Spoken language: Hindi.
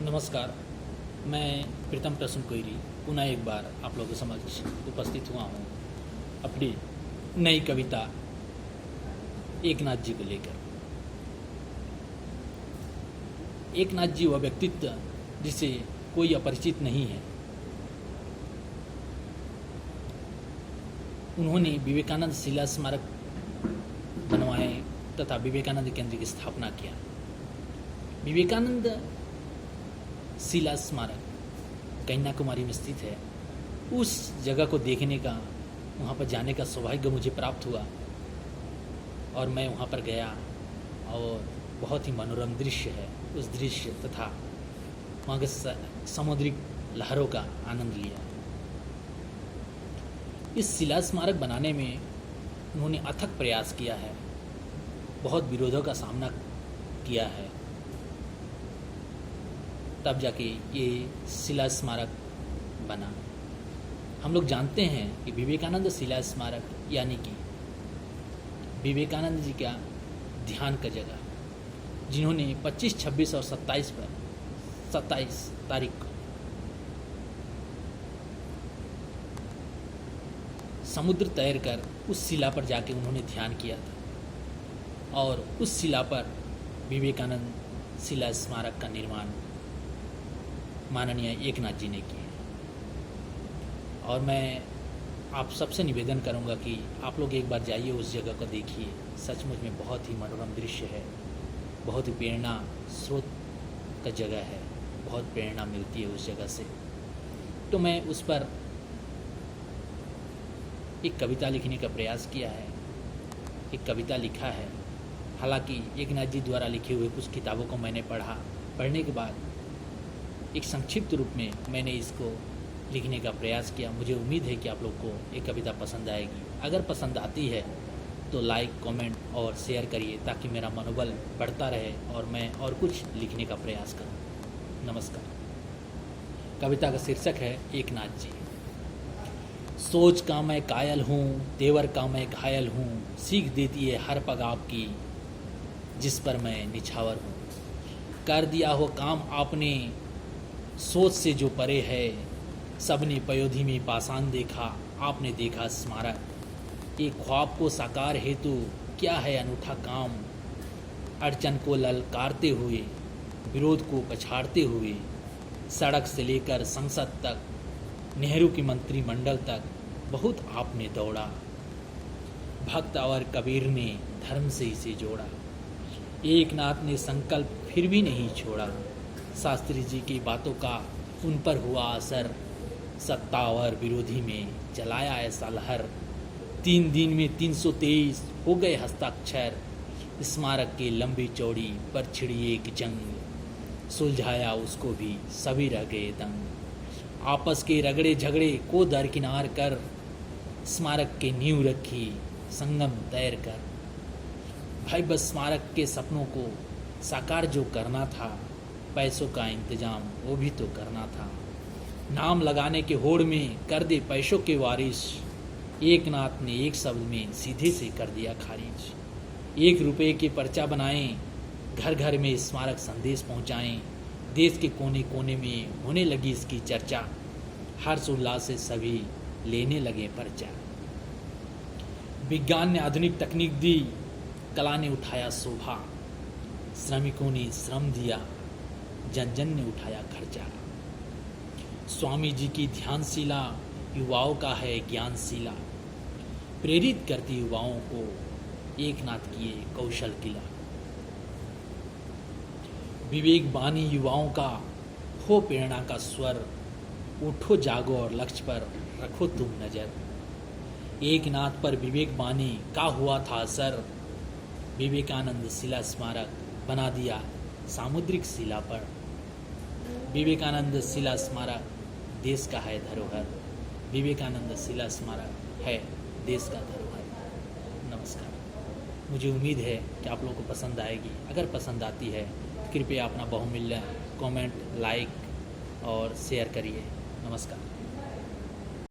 नमस्कार, मैं प्रीतम प्रसून कोइरी पुनः एक बार आप लोगों के समक्ष उपस्थित हुआ हूँ अपनी नई कविता एकनाथ जी को लेकर। एकनाथ जी वह व्यक्तित्व जिसे कोई अपरिचित नहीं है। उन्होंने विवेकानंद शिला स्मारक बनवाए तथा विवेकानंद केंद्र की स्थापना किया। विवेकानंद शिला स्मारक कन्याकुमारी में स्थित है। उस जगह को देखने का, वहाँ पर जाने का सौभाग्य मुझे प्राप्त हुआ और मैं वहाँ पर गया और बहुत ही मनोरम दृश्य है। उस दृश्य तथा वहाँ के समुद्री लहरों का आनंद लिया। इस शिला स्मारक बनाने में उन्होंने अथक प्रयास किया है, बहुत विरोधों का सामना किया है, तब जाके ये शिला स्मारक बना। हम लोग जानते हैं कि विवेकानंद शिला स्मारक यानी कि विवेकानंद जी का ध्यान का जगह, जिन्होंने 25, 26 और 27 तारीख को समुद्र तैर कर उस शिला पर जाके उन्होंने ध्यान किया था और उस शिला पर विवेकानंद शिला स्मारक का निर्माण माननीय एकनाथ जी ने किया। और मैं आप सबसे निवेदन करूंगा कि आप लोग एक बार जाइए, उस जगह को देखिए। सचमुच में बहुत ही मनोरम दृश्य है, बहुत ही प्रेरणा स्रोत का जगह है, बहुत प्रेरणा मिलती है उस जगह से। तो मैं उस पर एक कविता लिखने का प्रयास किया है, एक कविता लिखा है। हालांकि एकनाथ जी द्वारा लिखे हुए कुछ किताबों को मैंने पढ़ने के बाद एक संक्षिप्त रूप में मैंने इसको लिखने का प्रयास किया। मुझे उम्मीद है कि आप लोग को ये कविता पसंद आएगी। अगर पसंद आती है तो लाइक, कमेंट और शेयर करिए ताकि मेरा मनोबल बढ़ता रहे और मैं और कुछ लिखने का प्रयास करूं। नमस्कार। कविता का शीर्षक है एकनाथ जी। सोच का मैं कायल हूँ, तेवर का मैं घायल हूँ, सीख देती है हर पग आपकी जिस पर मैं निछावर हूँ। कर दिया हो काम आपने सोच से जो परे है, सबने पयोधी में पाषाण देखा, आपने देखा स्मारक। एक ख्वाब को साकार हेतु क्या है अनूठा काम, अड़चन को ललकारते हुए, विरोध को पछाड़ते हुए, सड़क से लेकर संसद तक, नेहरू की मंत्रिमंडल तक बहुत आपने दौड़ा। भक्त और कबीर ने धर्म से इसे जोड़ा, एकनाथ ने संकल्प फिर भी नहीं छोड़ा। शास्त्री जी की बातों का उन पर हुआ असर, सत्ता और विरोधी में चलाया ऐसा लहर। 3 दिन में 323 हो गए हस्ताक्षर, स्मारक के लंबी चौड़ी पर छिड़ी एक जंग, सुलझाया उसको भी सभी रह गए दंग। आपस के रगड़े झगड़े को दरकिनार कर, स्मारक के नींव रखी संगम तैर कर। भाई बस स्मारक के सपनों को साकार जो करना था, पैसों का इंतजाम वो भी तो करना था। नाम लगाने के होड़ में कर दे पैसों के वारिस, एकनाथ ने एक शब्द में सीधे से कर दिया खारिज। 1 रुपये के पर्चा बनाएं, घर घर में स्मारक संदेश पहुंचाएं, देश के कोने कोने में होने लगी इसकी चर्चा, हर्ष उल्लास से सभी लेने लगे पर्चा। विज्ञान ने आधुनिक तकनीक दी, कला ने उठाया शोभा, श्रमिकों ने श्रम दिया, जन जन ने उठाया खर्चा। स्वामी जी की ध्यानशिला युवाओं का है ज्ञानशिला, प्रेरित करती युवाओं को एकनाथ किए कौशल किला। विवेक बानी युवाओं का हो प्रेरणा का स्वर, उठो जागो और लक्ष्य पर रखो तुम नजर। एकनाथ पर विवेक बानी का हुआ था असर, विवेकानंद शिला स्मारक बना दिया सामुद्रिक शिला पर। विवेकानंद शिला स्मारक देश का है धरोहर, विवेकानंद शिला स्मारक है देश का धरोहर। नमस्कार। मुझे उम्मीद है कि आप लोगों को पसंद आएगी। अगर पसंद आती है कृपया अपना बहुमूल्य कमेंट, लाइक और शेयर करिए। नमस्कार।